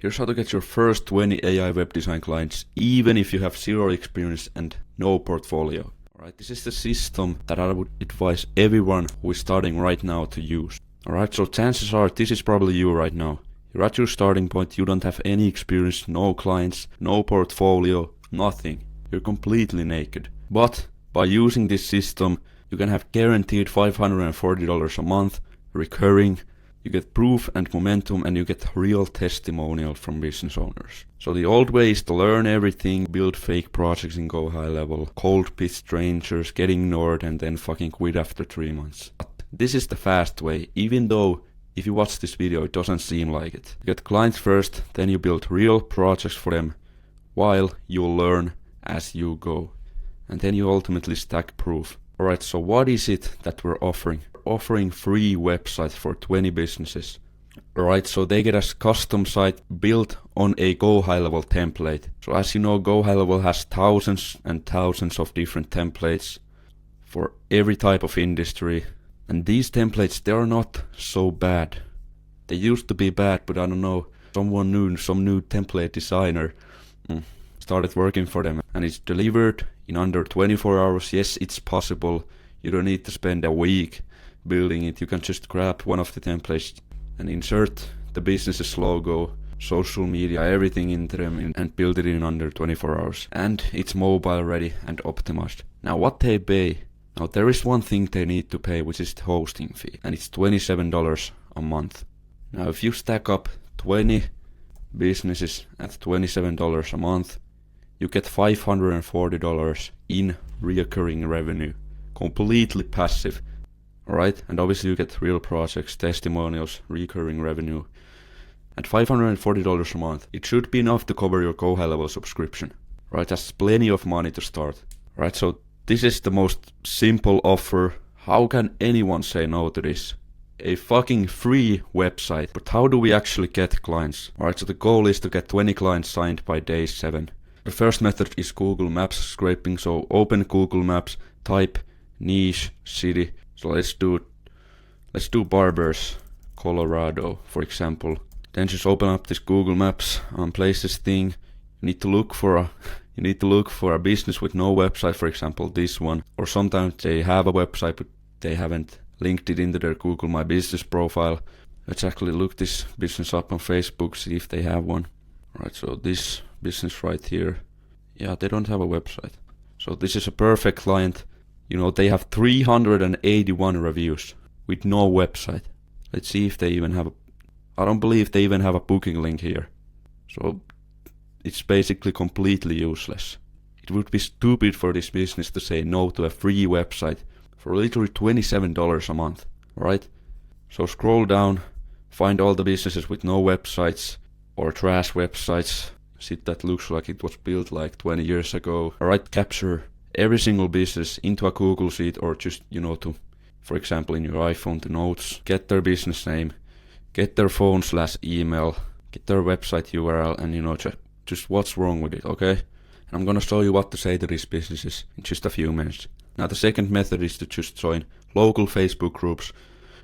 Here's how to get your first 20 AI web design clients, even if you have zero experience and no portfolio. Alright, this is the system that I would advise everyone who is starting right now to use. Alright, so chances are this is probably you right now. You're at your starting point, you don't have any experience, no clients, no portfolio, nothing. You're completely naked. But by using this system, you can have guaranteed $540 a month, recurring. You get proof and momentum, and you get real testimonial from business owners. So the old way is to learn everything, build fake projects and go high level, cold pitch strangers, get ignored and then fucking quit after 3 months. But this is the fast way, even though if you watch this video it doesn't seem like it. You get clients first, then you build real projects for them, while you learn as you go. And then you ultimately stack proof. Alright, so what is it that we're offering? We're offering free websites for 20 businesses. Alright, so they get a custom site built on a Go High Level template. So as you know, Go High Level has thousands and thousands of different templates for every type of industry. And these templates, they are not so bad. They used to be bad, but I don't know, some new template designer started working for them, and it's delivered in under 24 hours. Yes, it's possible. You don't need to spend a week building it. You can just grab one of the templates and insert the business's logo, social media, everything into them and build it in under 24 hours. And it's mobile ready and optimized. Now what they pay, now there is one thing they need to pay, which is the hosting fee, and it's $27 a month. Now if you stack up 20 businesses at $27 a month, you get $540 in recurring revenue, completely passive. Alright, and obviously you get real projects, testimonials, recurring revenue. At $540 a month, it should be enough to cover your Go High Level subscription. Right, that's plenty of money to start. Right, so this is the most simple offer. How can anyone say no to this? A fucking free website. But how do we actually get clients? Alright, so the goal is to get 20 clients signed by day 7. The first method is Google Maps scraping. So open Google Maps, type niche, city. So let's do Barbers, Colorado, for example. Then just open up this Google Maps, place this thing. You need to look for a business with no website, for example, this one. Or sometimes they have a website, but they haven't linked it into their Google My Business profile. Let's actually look this business up on Facebook, see if they have one. Alright, so this business right here, yeah, they don't have a website. So this is a perfect client. You know, they have 381 reviews with no website. Let's see if they even have I don't believe they even have a booking link here. So it's basically completely useless. It would be stupid for this business to say no to a free website for literally $27 a month, right? So scroll down, find all the businesses with no websites or trash websites, shit that looks like it was built like 20 years ago. Alright, capture every single business into a Google Sheet, or just, to, for example, in your iPhone to Notes, get their business name, get their phone/email, get their website URL, and just what's wrong with it, okay? And I'm gonna show you what to say to these businesses in just a few minutes. Now the second method is to just join local Facebook groups.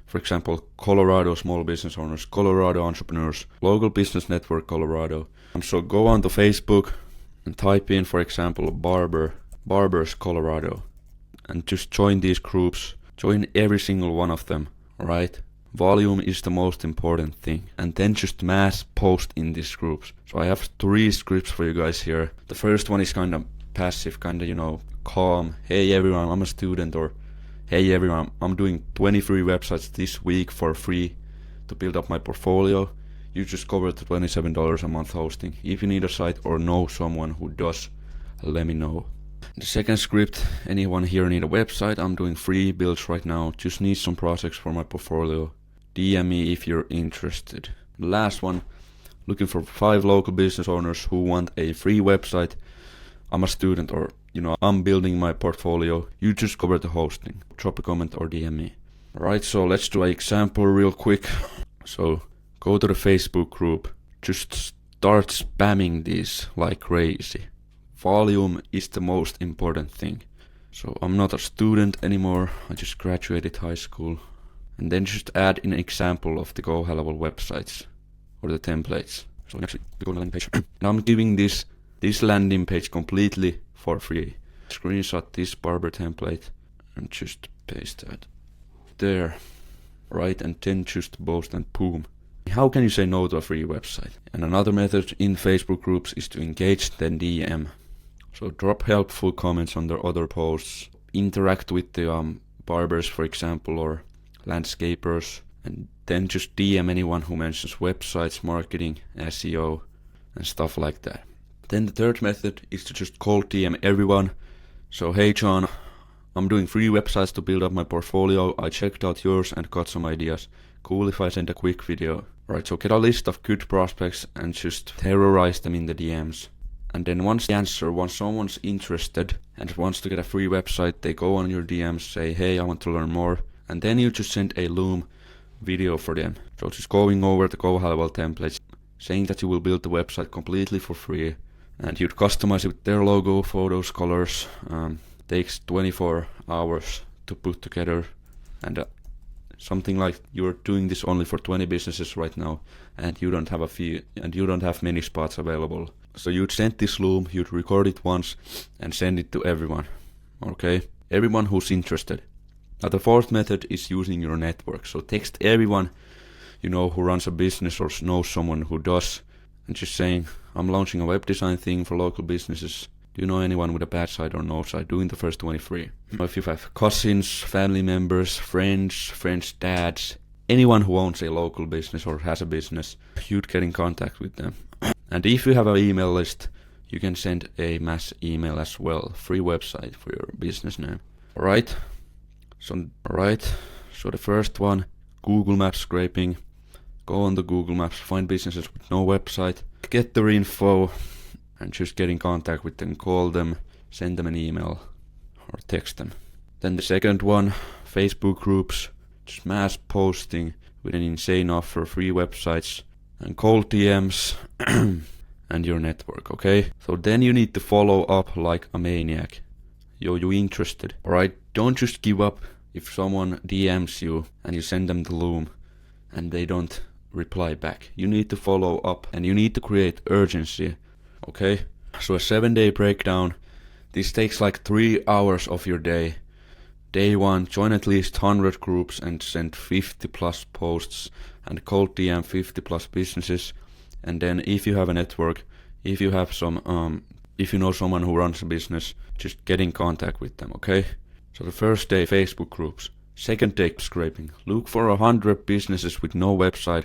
For example, Colorado Small Business Owners, Colorado Entrepreneurs, Local Business Network Colorado. And so go on to Facebook and type in, for example, Barbers Colorado, and just join these groups. Join every single one of them, alright? Volume is the most important thing. And then just mass post in these groups. So I have 3 scripts for you guys here. The first one is kind of passive, kind of, calm. Hey everyone, I'm a student, or hey everyone, I'm doing 23 websites this week for free to build up my portfolio. You just cover the $27 a month hosting. If you need a site or know someone who does, let me know. The second script, anyone here need a website? I'm doing free builds right now. Just need some projects for my portfolio. DM me if you're interested. The last one, looking for 5 local business owners who want a free website. I'm a student, or I'm building my portfolio. You just cover the hosting. Drop a comment or DM me. Alright, so let's do an example real quick. So go to the Facebook group. Just start spamming these like crazy. Volume is the most important thing. So I'm not a student anymore. I just graduated high school. And then just add an example of the Go High Level websites or the templates. So actually, we go to the landing page. Now I'm giving this landing page completely for free. Screenshot this barber template and just paste that there, right? And then just post and boom. How can you say no to a free website? And another method in Facebook groups is to engage the DM. So drop helpful comments on their other posts, interact with the barbers, for example, or landscapers, and then just DM anyone who mentions websites, marketing, SEO, and stuff like that. Then the third method is to just cold DM everyone. So, hey John, I'm doing free websites to build up my portfolio. I checked out yours and got some ideas. Cool if I send a quick video. Right, so get a list of good prospects and just terrorize them in the DMs. And then once someone's interested and wants to get a free website, they go on your DMs, say, hey, I want to learn more. And then you just send a Loom video for them. So just going over the GoHelloWell templates, saying that you will build the website completely for free. And you'd customize it with their logo, photos, colors. Takes 24 hours to put together. And something like you're doing this only for 20 businesses right now, and you don't have many spots available. So you'd send this Loom, you'd record it once and send it to everyone. Okay? Everyone who's interested. Now the fourth method is using your network. So text everyone you know who runs a business or knows someone who does, and just saying, I'm launching a web design thing for local businesses. Do you know anyone with a bad side or no side doing the first 23? If you have cousins, family members, friends' dads, anyone who owns a local business or has a business, you'd get in contact with them. And if you have an email list, you can send a mass email as well. Free website for your business name. Alright. So the first one, Google Maps scraping. Go on the Google Maps, find businesses with no website, get their info, and just get in contact with them, call them, send them an email, or text them. Then the second one, Facebook groups, just mass posting with an insane offer, free websites, and cold DMs, and your network, okay? So then you need to follow up like a maniac. You interested, alright? Don't just give up if someone DMs you and you send them the Loom and they don't reply back. You need to follow up and you need to create urgency. Okay, so a 7-day breakdown. This takes like 3 hours of your day. Day 1, join at least 100 groups and send 50 plus posts and cold DM 50 plus businesses. And then if you have a network, if you have if you know someone who runs a business, just get in contact with them, okay? So the first day, Facebook groups. Second day, scraping. Look for 100 businesses with no website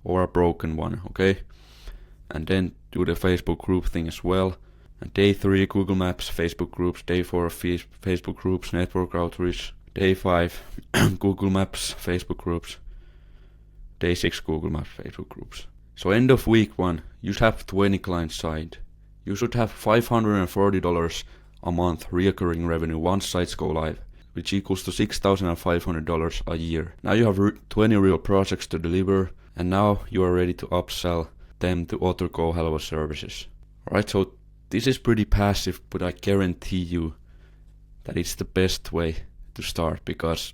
or a broken one, okay? And then do the Facebook group thing as well. And day 3, Google Maps, Facebook groups. Day 4, Facebook groups, network outreach. Day 5, Google Maps, Facebook groups. Day 6, Google Maps, Facebook groups. So end of week 1, you should have 20 clients signed. You should have $540 a month recurring revenue once sites go live, which equals to $6,500 a year. Now you have 20 real projects to deliver, and now you are ready to upsell them to other GoHelloWell services. Alright, so this is pretty passive, but I guarantee you that it's the best way to start, because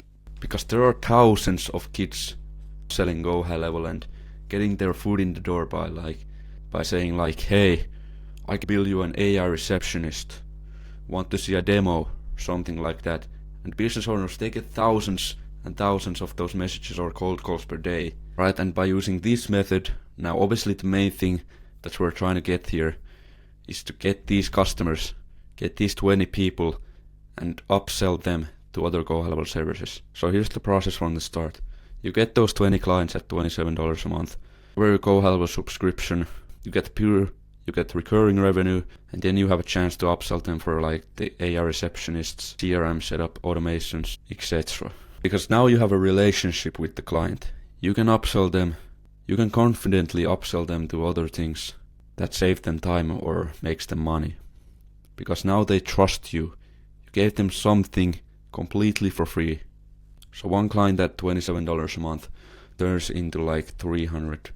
there are thousands of kids selling GoHelloWell and getting their foot in the door by saying like, hey, I can build you an AI receptionist, want to see a demo, something like that. And business owners, they get thousands and thousands of those messages or cold calls per day, right? And by using this method, now obviously the main thing that we're trying to get here is to get these customers, get these 20 people and upsell them to other GoHelloWell services. So here's the process from the start. You get those 20 clients at $27 a month. Where your GoHelloWell subscription, you get recurring revenue, and then you have a chance to upsell them for like the AI receptionists, CRM setup, automations, etc. Because now you have a relationship with the client. You can upsell them, you can confidently upsell them to other things that save them time or makes them money. Because now they trust you. You gave them something completely for free. So one client at $27 a month turns into like $300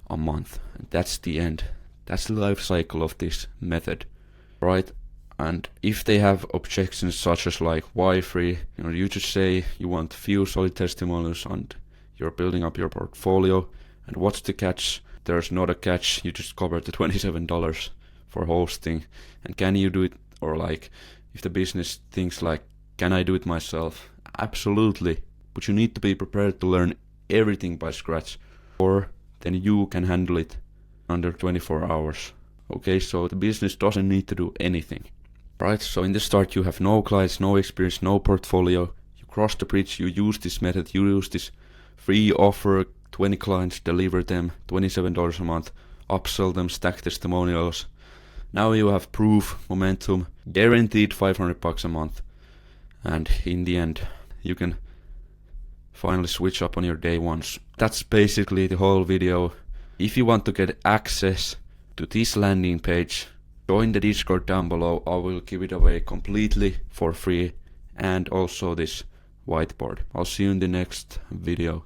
a month. And that's the end. That's the life cycle of this method, right? And if they have objections such as like, why free? You just say you want few solid testimonials and you're building up your portfolio. And what's the catch? there's not a catch, you just cover the $27 for hosting. And can you do it, or like, if the business thinks like, can I do it myself? Absolutely, but you need to be prepared to learn everything by scratch, or then you can handle it under 24 hours. Okay, so the business doesn't need to do anything. Right, so in the start you have no clients, no experience, no portfolio. You cross the bridge, you use this method, you use this free offer, 20 clients, deliver them, $27 a month, upsell them, stack testimonials. Now you have proof, momentum, guaranteed $500 a month. And in the end, you can finally switch up on your day ones. That's basically the whole video. If you want to get access to this landing page, join the Discord down below. I will give it away completely for free, and also this whiteboard. I'll see you in the next video.